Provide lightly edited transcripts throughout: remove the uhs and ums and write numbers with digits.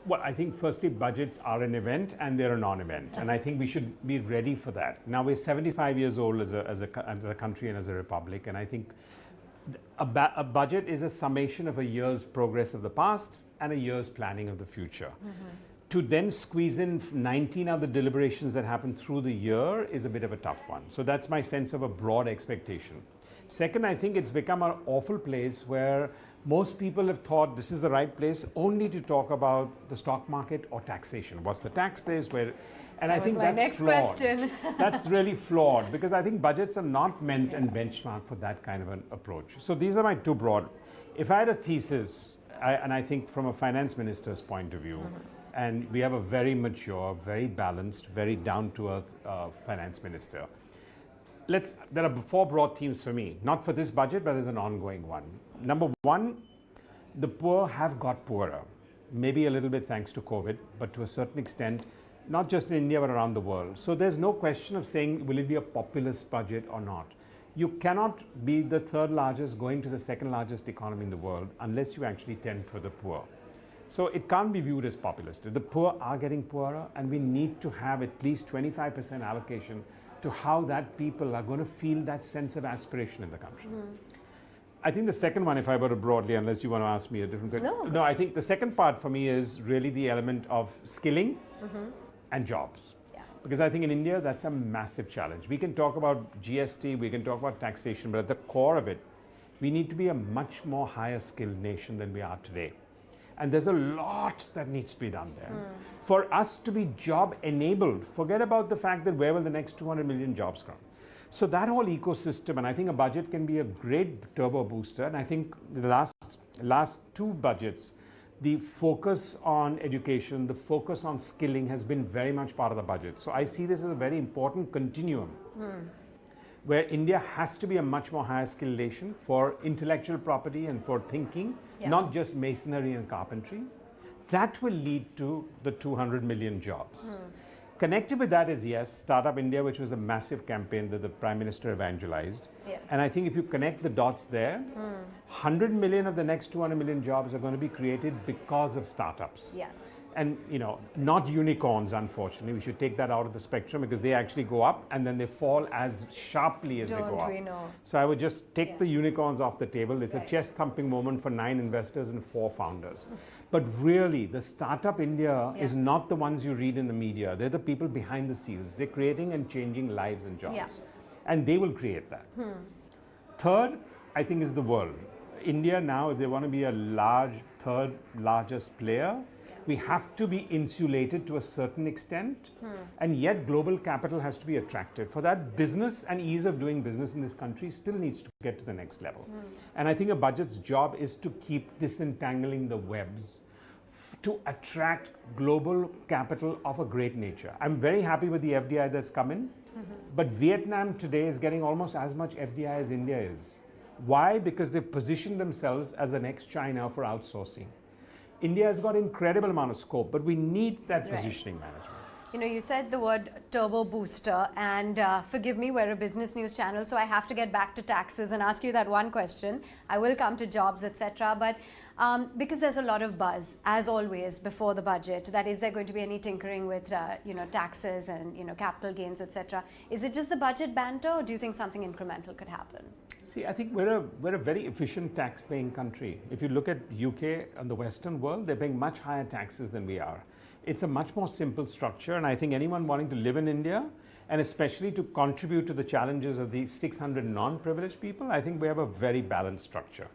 Well, I think firstly, budgets are an event and they're a non-event. And I think we should be ready for that. Now, we're 75 years old as a country and as a republic. And I think a budget is a summation of a year's progress of the past and a year's planning of the future. To then squeeze in 19 other deliberations that happen through the year is a bit of a tough one. So that's my sense of a broad expectation. Second, I think it's become an awful place where most people have thought this is the right place only to talk about the stock market or taxation. What's the tax there? And I think that's flawed. That's really flawed because I think budgets are not meant and benchmarked for that kind of an approach. So these are my two broad. If I had a thesis, and I think from a finance minister's point of view, and we have a very mature, very balanced, very down-to-earth finance minister. There are four broad themes for me, not for this budget, but as an ongoing one. Number one, the poor have got poorer, maybe a little bit thanks to COVID, but to a certain extent, not just in India, but around the world. So there's no question of saying, will it be a populist budget or not? You cannot be the third largest going to the second largest economy in the world unless you actually tend for the poor. So it can't be viewed as populist. The poor are getting poorer, and we need to have at least 25% allocation to how that people are going to feel that sense of aspiration in the country. I think the second one, if I were to broadly, unless you want to ask me a different question. No, I think the second part for me is really the element of skilling and jobs. Because I think in India, that's a massive challenge. We can talk about GST, we can talk about taxation, but at the core of it, we need to be a much more higher skilled nation than we are today. And there's a lot that needs to be done there. For us to be job enabled, forget about the fact that where will the next 200 million jobs come. So that whole ecosystem, and I think a budget can be a great turbo booster. And I think the last two budgets, the focus on education, the focus on skilling has been very much part of the budget. So I see this as a very important continuum where India has to be a much more higher skilled nation for intellectual property and for thinking, not just masonry and carpentry. That will lead to the 200 million jobs. Connected with that is, yes, Startup India, which was a massive campaign that the Prime Minister evangelized. And I think if you connect the dots there, 100 million of the next 200 million jobs are going to be created because of startups. And, you know, not unicorns, unfortunately. We should take that out of the spectrum because they actually go up and then they fall as sharply as they go up. So I would just take the unicorns off the table. It's a chest-thumping moment for 9 investors and 4 founders. But really, the Startup India is not the ones you read in the media. They're the people behind the scenes. They're creating and changing lives and jobs. And they will create that. Third, I think, is the world. India now, if they want to be a third largest player, we have to be insulated to a certain extent, and yet global capital has to be attracted. For that, business and ease of doing business in this country still needs to get to the next level. And I think a budget's job is to keep disentangling the webs to attract global capital of a great nature. I'm very happy with the FDI that's come in, but Vietnam today is getting almost as much FDI as India is. Why? Because they've positioned themselves as the next China for outsourcing. India has got incredible amount of scope, but we need that positioning management. You know, you said the word turbo booster, and forgive me, we're a business news channel, so I have to get back to taxes and ask you that one question. I will come to jobs, etc. But because there's a lot of buzz, as always, before the budget, that is there going to be any tinkering with taxes and capital gains, etc. Is it just the budget banter, or do you think something incremental could happen? See, I think we're a very efficient tax-paying country. If you look at UK and the Western world, they're paying much higher taxes than we are. It's a much more simple structure, and I think anyone wanting to live in India, and especially to contribute to the challenges of these 600 non-privileged people, I think we have a very balanced structure.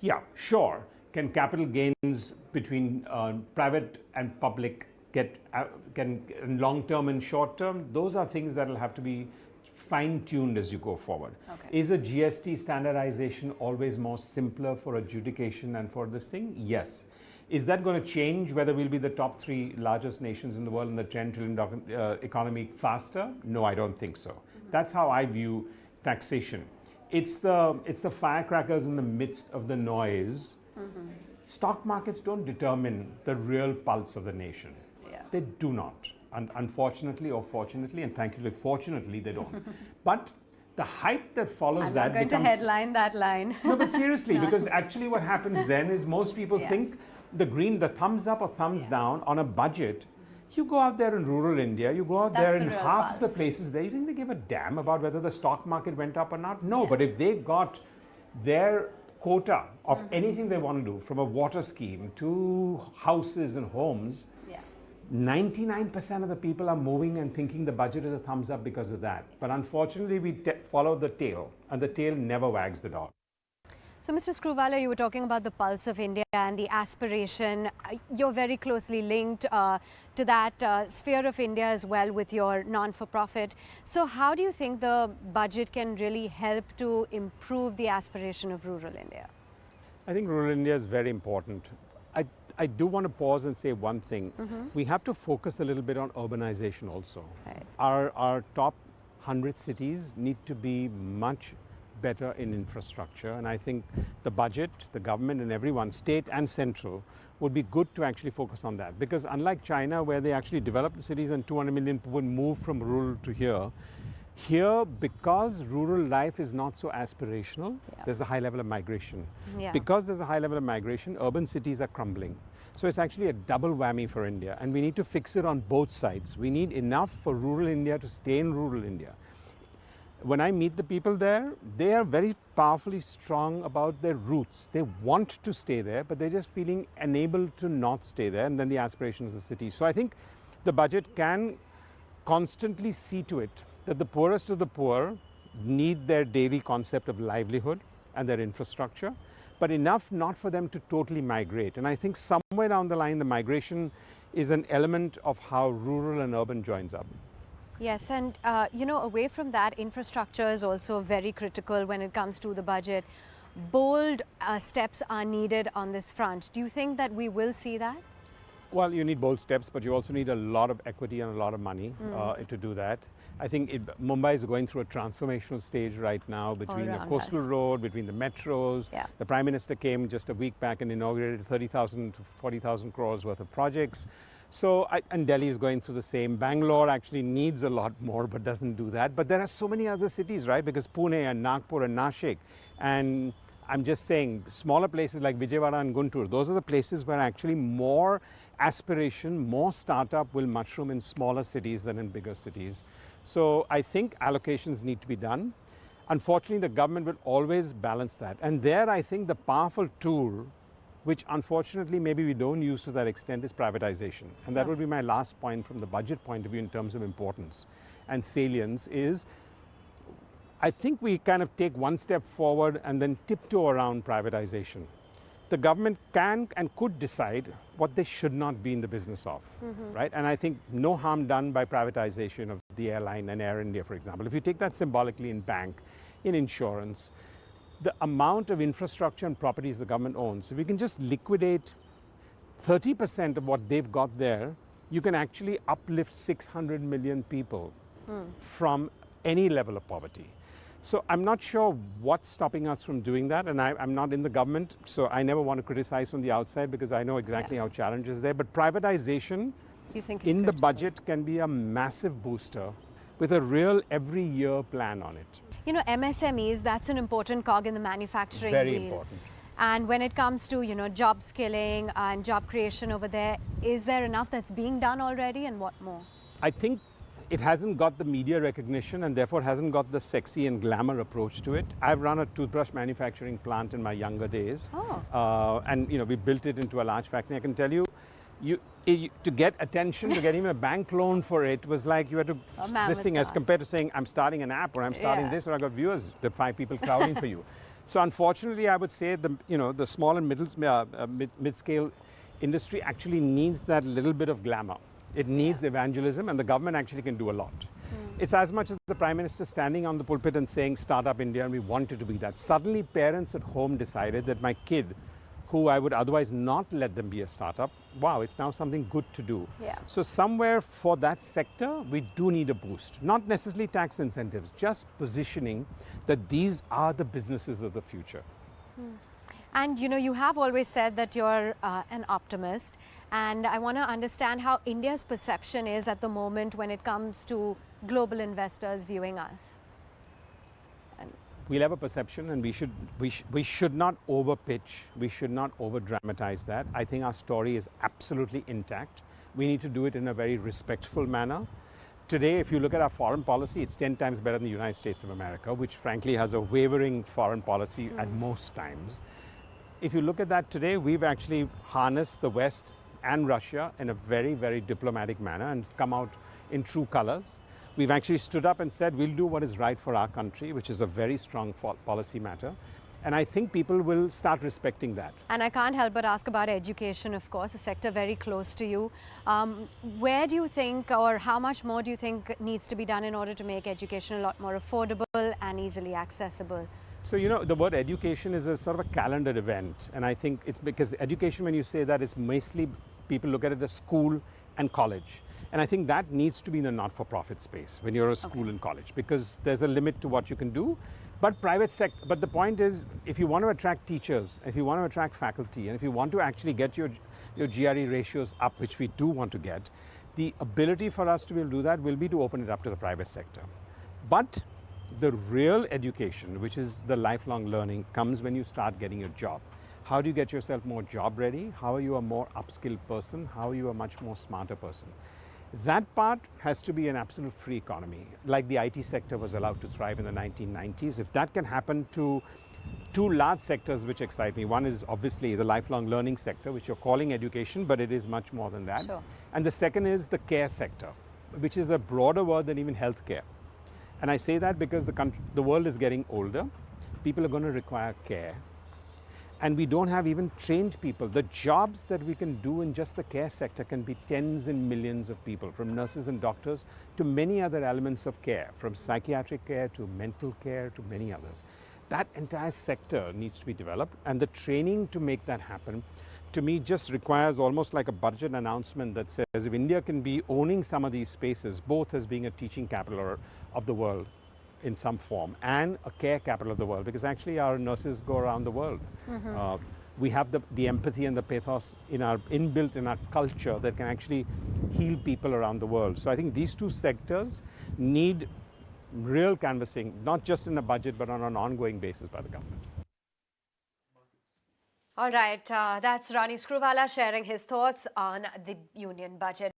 Yeah, sure. Can capital gains between private and public can long-term and short-term? Those are things that will have to be fine-tuned as you go forward. Is a GST standardization always more simpler for adjudication and for this thing? Yes. Is that going to change whether we'll be the top 3 largest nations in the world in the $10 trillion economy faster? No, I don't think so. That's how I view taxation. It's the firecrackers in the midst of the noise. Stock markets don't determine the real pulse of the nation. They do not. Unfortunately or fortunately, and thankfully, fortunately, they don't. But the hype that follows that becomes... I'm going to headline that line. No, but seriously, because actually what happens then is most people think, the thumbs up or thumbs down on a budget. You go out there in rural India, you go out That's there the in real half of the buzz. places there, you think they give a damn about whether the stock market went up or not? No, but if they got their quota of anything they want to do, from a water scheme to houses and homes, Yeah. 99% of the people are moving and thinking the budget is a thumbs up because of that. But unfortunately, we follow the tail, and the tail never wags the dog. So, Mr. Screwvala, you were talking about the pulse of India and the aspiration. You're very closely linked to that sphere of India as well with your non-for-profit. So, how do you think the budget can really help to improve the aspiration of rural India? I think rural India is very important. I do want to pause and say one thing. We have to focus a little bit on urbanization also. Right. Our top 100 cities need to be much better in infrastructure, and I think the budget, the government and everyone, state and central, would be good to actually focus on that, because unlike China, where they actually develop the cities and 200 million people move from rural to here, because rural life is not so aspirational, there's a high level of migration. Yeah. Because there's a high level of migration, urban cities are crumbling. So it's actually a double whammy for India, and we need to fix it on both sides. We need enough for rural India to stay in rural India. When I meet the people there, they are very powerfully strong about their roots. They want to stay there, but they're just feeling enabled to not stay there, and then the aspiration of the city. So I think the budget can constantly see to it that the poorest of the poor need their daily concept of livelihood and their infrastructure, but enough not for them to totally migrate. And I think somewhere down the line, the migration is an element of how rural and urban joins up. Yes, and away from that, infrastructure is also very critical when it comes to the budget. Bold steps are needed on this front. Do you think that we will see that? Well, you need bold steps, but you also need a lot of equity and a lot of money to do that. I think Mumbai is going through a transformational stage right now between the coastal road, between the metros. Yeah. The Prime Minister came just a week back and inaugurated 30,000 to 40,000 crores worth of projects. So, and Delhi is going through the same. Bangalore actually needs a lot more, but doesn't do that. But there are so many other cities, right? Because Pune and Nagpur and Nashik, and I'm just saying, smaller places like Vijayawada and Guntur, those are the places where actually more aspiration, more startup will mushroom in smaller cities than in bigger cities. So I think allocations need to be done. Unfortunately, the government will always balance that. And there, I think the powerful tool, which unfortunately maybe we don't use to that extent, is privatization. And that would be my last point from the budget point of view in terms of importance and salience is, I think we kind of take one step forward and then tiptoe around privatization. The government can and could decide what they should not be in the business of, right? And I think no harm done by privatization of the airline and Air India, for example. If you take that symbolically in bank, in insurance, the amount of infrastructure and properties the government owns, if we can just liquidate 30% of what they've got there, you can actually uplift 600 million people from any level of poverty. So I'm not sure what's stopping us from doing that, and I'm not in the government, so I never want to criticize from the outside because I know exactly how challenges there. But privatization in the budget can be a massive booster with a real every year plan on it. You know, MSMEs, that's an important cog in the manufacturing Very wheel. important. And when it comes to, job skilling and job creation over there, is there enough that's being done already, and what more? I think it hasn't got the media recognition and therefore hasn't got the sexy and glamour approach to it. I've run a toothbrush manufacturing plant in my younger days. And we built it into a large factory. I can tell you, to get attention, to get even a bank loan for it was like you had to, this thing as compared to saying I'm starting an app or I'm starting this or I got viewers, the 5 people crowding for you. So unfortunately, I would say the small and mid-scale industry actually needs that little bit of glamour. It needs evangelism, and the government actually can do a lot. It's as much as the Prime Minister standing on the pulpit and saying, start up India, and we wanted to be that. Suddenly, parents at home decided that my kid, who I would otherwise not let them be a startup, wow, it's now something good to do. Yeah. So somewhere for that sector, we do need a boost. Not necessarily tax incentives, just positioning that these are the businesses of the future. And you have always said that you're an optimist, and I want to understand how India's perception is at the moment when it comes to global investors viewing us. we'll have a perception, and we should not overpitch. We should not over dramatize that. I think our story is absolutely intact. We need to do it in a very respectful manner. Today, if you look at our foreign policy, it's 10 times better than the United States of America, which frankly has a wavering foreign policy at most times. If you look at that today, we've actually harnessed the West and Russia in a very, very diplomatic manner and come out in true colors. We've actually stood up and said, we'll do what is right for our country, which is a very strong policy matter. And I think people will start respecting that. And I can't help but ask about education, of course, a sector very close to you. Where do you think, or how much more do you think needs to be done in order to make education a lot more affordable and easily accessible? So, you know, the word education is a sort of a calendar event. And I think it's because education, when you say that, is mostly people look at it as school and college. And I think that needs to be in the not-for-profit space when you're a school and college, because there's a limit to what you can do. But private sector, but the point is, if you want to attract teachers, if you want to attract faculty, and if you want to actually get your GRE ratios up, which we do want to get, the ability for us to be able to do that will be to open it up to the private sector. But the real education, which is the lifelong learning, comes when you start getting your job. How do you get yourself more job ready? How are you a more upskilled person? How are you a much more smarter person? That part has to be an absolute free economy, like the IT sector was allowed to thrive in the 1990s. If that can happen to two large sectors which excite me, one is obviously the lifelong learning sector, which you're calling education, but it is much more than that. Sure. And the second is the care sector, which is a broader word than even healthcare. And I say that because the world is getting older. People are going to require care. And we don't have even trained people. The jobs that we can do in just the care sector can be tens and millions of people, from nurses and doctors to many other elements of care, from psychiatric care to mental care to many others. That entire sector needs to be developed, and the training to make that happen, to me, just requires almost like a budget announcement that says if India can be owning some of these spaces, both as being a teaching capital of the world in some form and a care capital of the world, because actually our nurses go around the world. We have the empathy and the pathos inbuilt in our culture that can actually heal people around the world. So I think these two sectors need real canvassing, not just in a budget, but on an ongoing basis by the government. All right, that's Ronnie Screwvala sharing his thoughts on the union budget.